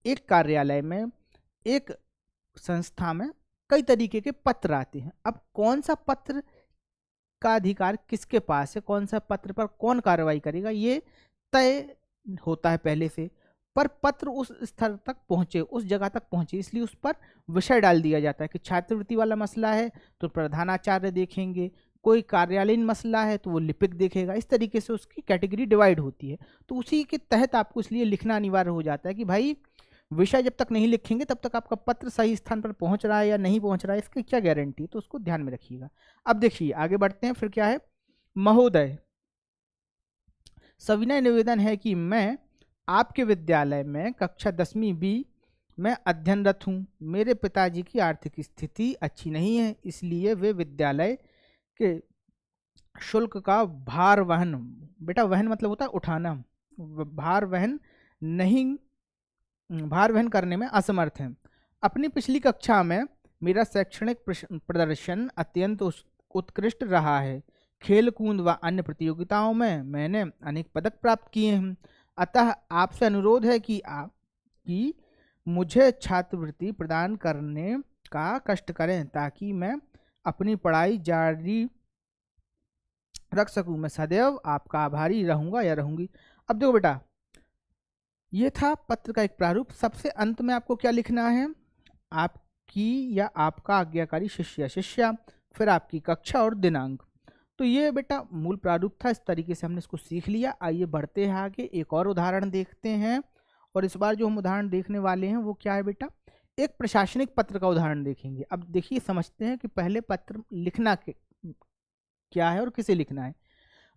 एक कार्यालय में, एक संस्था में कई तरीके के पत्र आते हैं। अब कौन सा पत्र का अधिकार किसके पास है, कौन सा पत्र पर कौन कार्रवाई करेगा, ये तय होता है पहले से। पर पत्र उस स्तर तक पहुंचे, उस जगह तक पहुंचे, इसलिए उस पर विषय डाल दिया जाता है कि छात्रवृत्ति वाला मसला है तो प्रधानाचार्य देखेंगे, कोई कार्यालयीन मसला है तो वो लिपिक देखेगा। इस तरीके से उसकी कैटेगरी डिवाइड होती है। तो उसी के तहत आपको इसलिए लिखना अनिवार्य हो जाता है कि भाई विषय जब तक नहीं लिखेंगे तब तक आपका पत्र सही स्थान पर पहुंच रहा है या नहीं पहुंच रहा है, इसकी क्या गारंटी, तो उसको ध्यान में रखिएगा। अब देखिए आगे बढ़ते हैं। फिर क्या है, महोदय, सविनय निवेदन है कि मैं आपके विद्यालय में कक्षा 10वीं बी में अध्ययनरत हूँ। मेरे पिताजी की आर्थिक स्थिति अच्छी नहीं है, इसलिए वे विद्यालय के शुल्क का भार वहन, बेटा वहन मतलब होता है उठाना, भार वहन करने में असमर्थ हैं। अपनी पिछली कक्षा में मेरा शैक्षणिक प्रदर्शन अत्यंत उत्कृष्ट रहा है। खेल कूद व अन्य प्रतियोगिताओं में मैंने अनेक पदक प्राप्त किए हैं। अतः आपसे अनुरोध है कि मुझे छात्रवृत्ति प्रदान करने का कष्ट करें, ताकि मैं अपनी पढ़ाई जारी रख सकूं। मैं सदैव आपका आभारी रहूंगा या रहूंगी। अब देखो बेटा, ये था पत्र का एक प्रारूप। सबसे अंत में आपको क्या लिखना है, आपकी या आपका आज्ञाकारी शिष्य या शिष्या, फिर आपकी कक्षा और दिनांक। तो ये बेटा मूल प्रारूप था। इस तरीके से हमने इसको सीख लिया। आइए बढ़ते हैं आगे, एक और उदाहरण देखते हैं। और इस बार जो हम उदाहरण देखने वाले हैं वो क्या है बेटा, एक प्रशासनिक पत्र का उदाहरण देखेंगे। अब देखिए समझते हैं कि पहले पत्र लिखना क्या है और किसे लिखना है।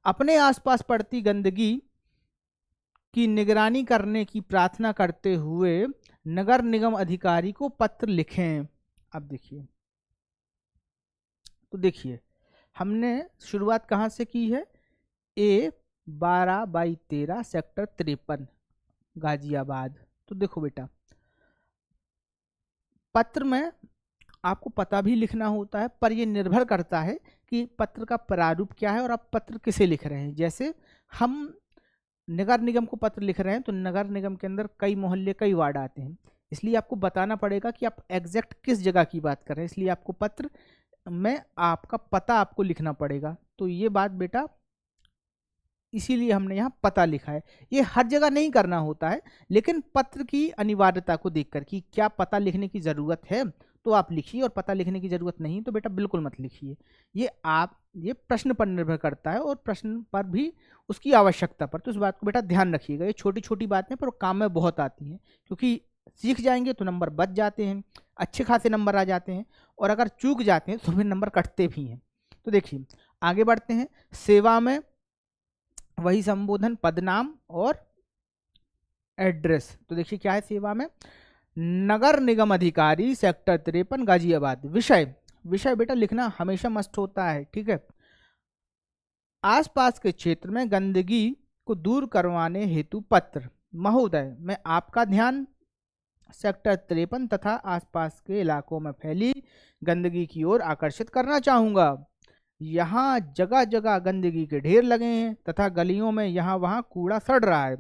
अपने आसपास पड़ती गंदगी की निगरानी करने की प्रार्थना करते हुए नगर निगम अधिकारी को पत्र लिखें। अब देखिए, तो देखिए हमने शुरुआत कहाँ से की है, A12/13 सेक्टर 53 गाजियाबाद। तो देखो बेटा, पत्र में आपको पता भी लिखना होता है, पर यह निर्भर करता है कि पत्र का प्रारूप क्या है और आप पत्र किसे लिख रहे हैं। जैसे हम नगर निगम को पत्र लिख रहे हैं तो नगर निगम के अंदर कई मोहल्ले कई वार्ड आते हैं, इसलिए आपको बताना पड़ेगा कि आप एग्जैक्ट किस जगह की बात कर रहे हैं। इसलिए आपको पत्र में आपका पता आपको लिखना पड़ेगा। तो ये बात बेटा, इसीलिए हमने यहाँ पता लिखा है। ये हर जगह नहीं करना होता है, लेकिन पत्र की अनिवार्यता को देखकर कि क्या पता लिखने की ज़रूरत है तो आप लिखिए, और पता लिखने की ज़रूरत नहीं तो बेटा बिल्कुल मत लिखिए। ये प्रश्न पर निर्भर करता है और प्रश्न पर भी उसकी आवश्यकता पर। तो इस बात को बेटा ध्यान रखिएगा। ये छोटी छोटी बातें पर काम में बहुत आती हैं, क्योंकि सीख जाएंगे तो नंबर बच जाते हैं, अच्छे खासे नंबर आ जाते हैं, और अगर चूक जाते हैं तो फिर नंबर कटते भी हैं। तो देखिए आगे बढ़ते हैं। सेवा में वही संबोधन, पदनाम और एड्रेस। तो देखिए क्या है सेवा में, नगर निगम अधिकारी सेक्टर 53 गाजियाबाद। विषय बेटा लिखना हमेशा मस्ट होता है, ठीक है। आसपास के क्षेत्र में गंदगी को दूर करवाने हेतु पत्र। महोदय, मैं आपका ध्यान सेक्टर 53 तथा आसपास के इलाकों में फैली गंदगी की ओर आकर्षित करना चाहूँगा। यहाँ जगह जगह गंदगी के ढेर लगे हैं तथा गलियों में यहाँ वहाँ कूड़ा सड़ रहा है।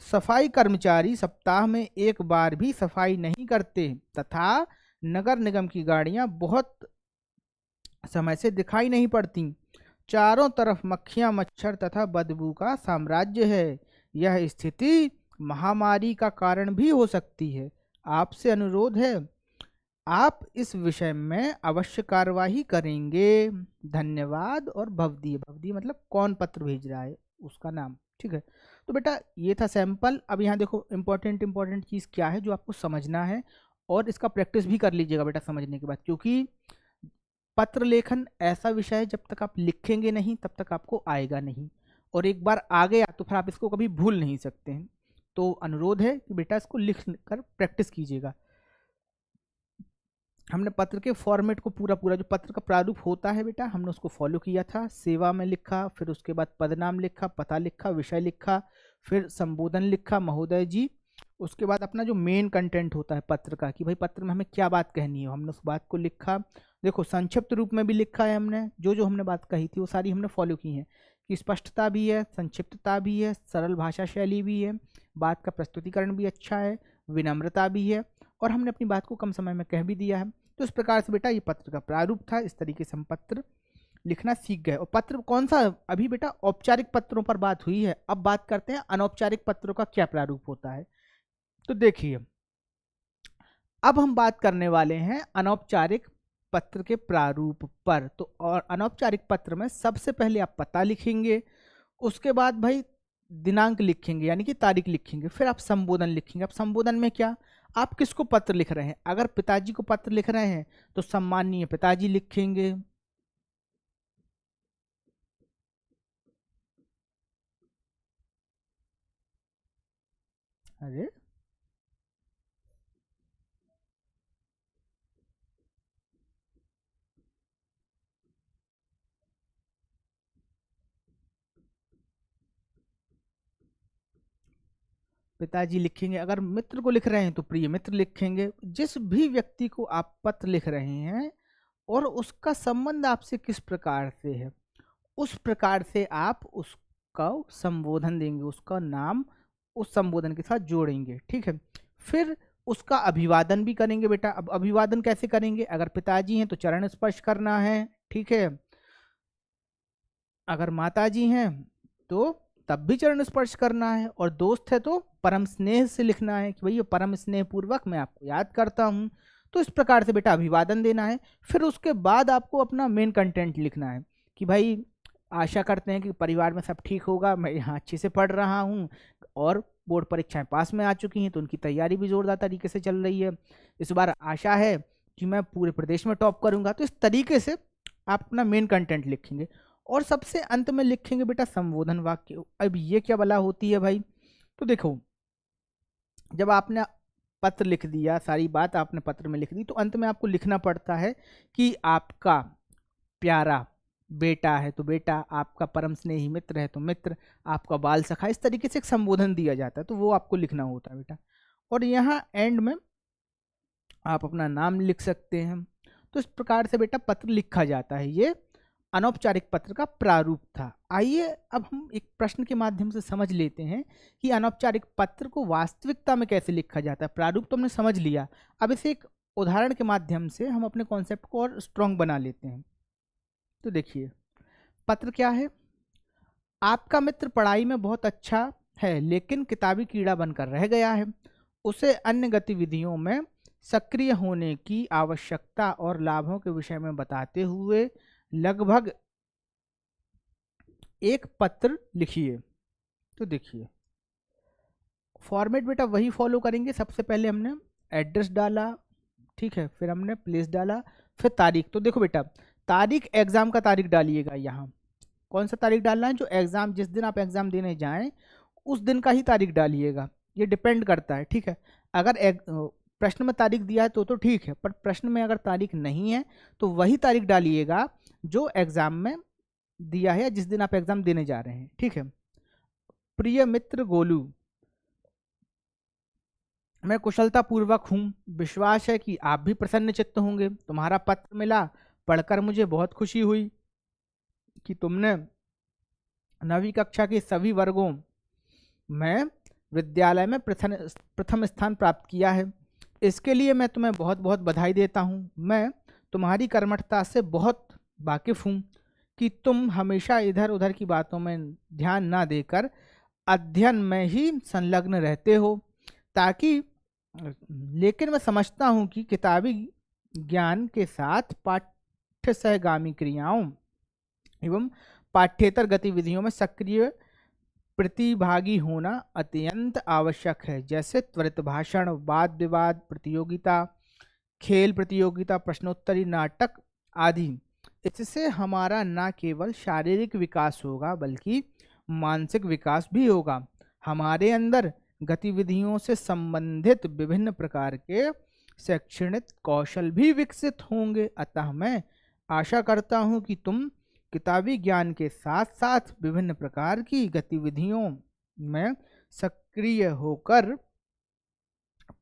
सफाई कर्मचारी सप्ताह में एक बार भी सफाई नहीं करते तथा नगर निगम की गाड़ियाँ बहुत समय से दिखाई नहीं पड़ती। चारों तरफ मक्खियाँ, मच्छर तथा बदबू का साम्राज्य है। यह स्थिति महामारी का कारण भी हो सकती है। आपसे अनुरोध है, आप इस विषय में अवश्य कार्यवाही करेंगे। धन्यवाद। और भवदीय मतलब कौन पत्र भेज रहा है उसका नाम, ठीक है। तो बेटा ये था सैंपल। अब यहाँ देखो इंपॉर्टेंट चीज़ क्या है जो आपको समझना है, और इसका प्रैक्टिस भी कर लीजिएगा बेटा समझने के बाद, क्योंकि पत्र लेखन ऐसा विषय है जब तक आप लिखेंगे नहीं तब तक आपको आएगा नहीं, और एक बार आ गया तो फिर आप इसको कभी भूल नहीं सकते हैं। तो अनुरोध है कि बेटा इसको लिख कर प्रैक्टिस कीजिएगा। हमने पत्र के फॉर्मेट को पूरा पूरा जो पत्र का प्रारूप होता है बेटा हमने उसको फॉलो किया था। सेवा में लिखा, फिर उसके बाद पदनाम लिखा, पता लिखा, विषय लिखा, फिर संबोधन लिखा महोदय जी। उसके बाद अपना जो मेन कंटेंट होता है पत्र का कि भाई पत्र में हमें क्या बात कहनी है, हमने उस बात को लिखा। देखो संक्षिप्त रूप में भी लिखा है हमने, जो हमने बात कही थी वो सारी हमने फॉलो की है कि स्पष्टता भी है, संक्षिप्तता भी है, सरल भाषा शैली भी है, बात का प्रस्तुतिकरण भी अच्छा है, विनम्रता भी है, और हमने अपनी बात को कम समय में कह भी दिया है। तो इस प्रकार से बेटा ये पत्र का प्रारूप था। इस तरीके से हम पत्र लिखना सीख गए। और पत्र कौन सा, अभी बेटा औपचारिक पत्रों पर बात हुई है, अब बात करते हैं अनौपचारिक पत्रों का क्या प्रारूप होता है। तो देखिए अब हम बात करने वाले हैं अनौपचारिक पत्र के प्रारूप पर। तो और अनौपचारिक पत्र में सबसे पहले आप पता लिखेंगे, उसके बाद भाई दिनांक लिखेंगे यानी कि तारीख लिखेंगे, फिर आप संबोधन लिखेंगे। अब संबोधन में क्या, आप किसको पत्र लिख रहे हैं, अगर पिताजी को पत्र लिख रहे हैं तो सम्माननीय पिताजी लिखेंगे। अरे पिताजी लिखेंगे, अगर मित्र को लिख रहे हैं तो प्रिय मित्र लिखेंगे। जिस भी व्यक्ति को आप पत्र लिख रहे हैं और उसका संबंध आपसे किस प्रकार से है उस प्रकार से आप उसका संबोधन देंगे, उसका नाम उस संबोधन के साथ जोड़ेंगे, ठीक है। फिर उसका अभिवादन भी करेंगे बेटा। अब अभिवादन कैसे करेंगे, अगर पिताजी हैं तो चरण स्पर्श करना है, ठीक है। अगर माताजी हैं तो तब भी चरण स्पर्श करना है, और दोस्त है तो परम स्नेह से लिखना है कि भैया परम स्नेह पूर्वक मैं आपको याद करता हूँ। तो इस प्रकार से बेटा अभिवादन देना है। फिर उसके बाद आपको अपना मेन कंटेंट लिखना है कि भाई आशा करते हैं कि परिवार में सब ठीक होगा, मैं यहाँ अच्छे से पढ़ रहा हूँ और बोर्ड परीक्षाएं पास में आ चुकी हैं तो उनकी तैयारी भी जोरदार तरीके से चल रही है। इस बार आशा है कि मैं पूरे प्रदेश में टॉप करूँगा। तो इस तरीके से आप अपना मेन कंटेंट लिखेंगे और सबसे अंत में लिखेंगे बेटा संबोधन वाक्य। अब ये क्या बला होती है भाई, तो देखो जब आपने पत्र लिख दिया, सारी बात आपने पत्र में लिख दी, तो अंत में आपको लिखना पड़ता है कि आपका प्यारा बेटा है तो बेटा, आपका परम स्नेही मित्र है तो मित्र, आपका बाल सखा, इस तरीके से एक संबोधन दिया जाता है, तो वो आपको लिखना होता है बेटा। और यहाँ एंड में आप अपना नाम लिख सकते हैं। तो इस प्रकार से बेटा पत्र लिखा जाता है। ये अनौपचारिक पत्र का प्रारूप था। आइए अब हम एक प्रश्न के माध्यम से समझ लेते हैं कि अनौपचारिक पत्र को वास्तविकता में कैसे लिखा जाता है। प्रारूप तो हमने समझ लिया, अब इसे एक उदाहरण के माध्यम से हम अपने कॉन्सेप्ट को और स्ट्रॉन्ग बना लेते हैं। तो देखिए पत्र क्या है, आपका मित्र पढ़ाई में बहुत अच्छा है लेकिन किताबी कीड़ा बनकर रह गया है। उसे अन्य गतिविधियों में सक्रिय होने की आवश्यकता और लाभों के विषय में बताते हुए लगभग एक पत्र लिखिए। तो देखिए फॉर्मेट बेटा वही फॉलो करेंगे। सबसे पहले हमने एड्रेस डाला, ठीक है, फिर हमने प्लेस डाला, फिर तारीख। तो देखो बेटा तारीख एग्जाम का तारीख डालिएगा। यहाँ कौन सा तारीख डालना है, जो एग्जाम जिस दिन आप एग्जाम देने जाएं उस दिन का ही तारीख डालिएगा। ये डिपेंड करता है, ठीक है। अगर प्रश्न में तारीख दिया है तो ठीक है, पर प्रश्न में अगर तारीख नहीं है तो वही तारीख डालिएगा जो एग्जाम में दिया है या जिस दिन आप एग्जाम देने जा रहे हैं, ठीक है। प्रिय मित्र गोलू, मैं कुशलता पूर्वक हूँ, विश्वास है कि आप भी प्रसन्न चित्त होंगे। तुम्हारा पत्र मिला, पढ़कर मुझे बहुत खुशी हुई कि तुमने 9वीं कक्षा के सभी वर्गों में विद्यालय में प्रथम स्थान प्राप्त किया है। इसके लिए मैं तुम्हें बहुत बहुत बधाई देता हूँ। मैं तुम्हारी कर्मठता से बहुत वाकिफ़ हूँ कि तुम हमेशा इधर उधर की बातों में ध्यान ना देकर अध्ययन में ही संलग्न रहते हो, ताकि लेकिन मैं समझता हूँ कि किताबी ज्ञान के साथ पाठ्य सहगामी क्रियाओं एवं पाठ्येतर गतिविधियों में सक्रिय प्रतिभागी होना अत्यंत आवश्यक है, जैसे त्वरित भाषण, वाद विवाद प्रतियोगिता, खेल प्रतियोगिता, प्रश्नोत्तरी, नाटक आदि। इससे हमारा न केवल शारीरिक विकास होगा बल्कि मानसिक विकास भी होगा। हमारे अंदर गतिविधियों से संबंधित विभिन्न प्रकार के शैक्षणिक कौशल भी विकसित होंगे। अतः मैं आशा करता हूं कि तुम किताबी ज्ञान के साथ साथ विभिन्न प्रकार की गतिविधियों में सक्रिय होकर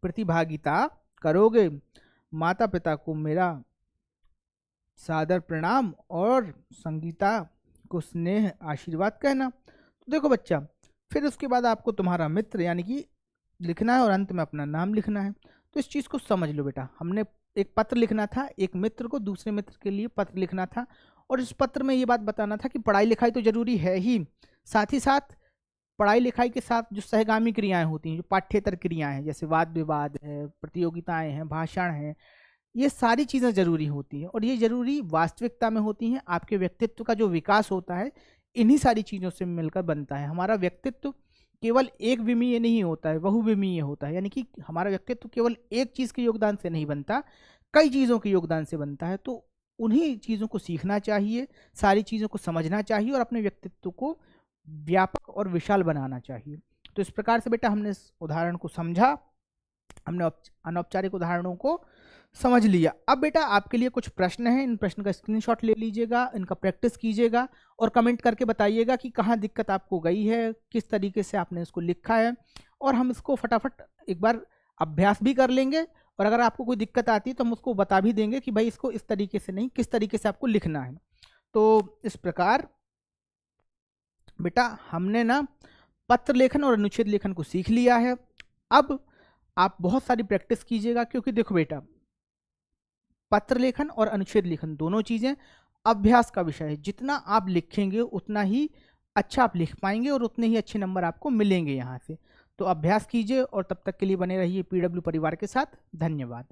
प्रतिभागिता करोगे। माता पिता को मेरा सादर प्रणाम और संगीता को स्नेह आशीर्वाद कहना। तो देखो बच्चा, फिर उसके बाद आपको तुम्हारा मित्र यानी कि लिखना है और अंत में अपना नाम लिखना है। तो इस चीज़ को समझ लो बेटा, हमने एक पत्र लिखना था, एक मित्र को दूसरे मित्र के लिए पत्र लिखना था, और इस पत्र में ये बात बताना था कि पढ़ाई लिखाई तो जरूरी है ही, साथ ही साथ पढ़ाई लिखाई के साथ जो सहगामी क्रियाएं होती हैं, जो पाठ्येतर क्रियाएं हैं, जैसे वाद विवाद है, प्रतियोगिताएं हैं, भाषण है, ये सारी चीज़ें जरूरी होती हैं और ये जरूरी वास्तविकता में होती हैं। आपके व्यक्तित्व का जो विकास होता है इन्हीं सारी चीज़ों से मिलकर बनता है। हमारा व्यक्तित्व केवल एक विमीय नहीं होता है, बहुविमीय होता है, यानी कि हमारा व्यक्तित्व केवल एक चीज़ के योगदान से नहीं बनता, कई चीज़ों के योगदान से बनता है। तो उन्हीं चीज़ों को सीखना चाहिए, सारी चीज़ों को समझना चाहिए और अपने व्यक्तित्व को व्यापक और विशाल बनाना चाहिए। तो इस प्रकार से बेटा हमने इस उदाहरण को समझा, हमने अनौपचारिक उदाहरणों को समझ लिया। अब बेटा आपके लिए कुछ प्रश्न हैं, इन प्रश्न का स्क्रीनशॉट ले लीजिएगा, इनका प्रैक्टिस कीजिएगा और कमेंट करके बताइएगा कि कहाँ दिक्कत आपको गई है, किस तरीके से आपने इसको लिखा है, और हम इसको फटाफट एक बार अभ्यास भी कर लेंगे। और अगर आपको कोई दिक्कत आती है तो हम उसको बता भी देंगे कि भाई इसको इस तरीके से नहीं, किस तरीके से आपको लिखना है। तो इस प्रकार बेटा हमने ना पत्र लेखन और अनुच्छेद लेखन को सीख लिया है। अब आप बहुत सारी प्रैक्टिस कीजिएगा, क्योंकि देखो बेटा, पत्र लेखन और अनुच्छेद लेखन दोनों चीज़ें अभ्यास का विषय है। जितना आप लिखेंगे उतना ही अच्छा आप लिख पाएंगे और उतने ही अच्छे नंबर आपको मिलेंगे यहाँ से। तो अभ्यास कीजिए और तब तक के लिए बने रहिए पीडब्ल्यू परिवार के साथ। धन्यवाद।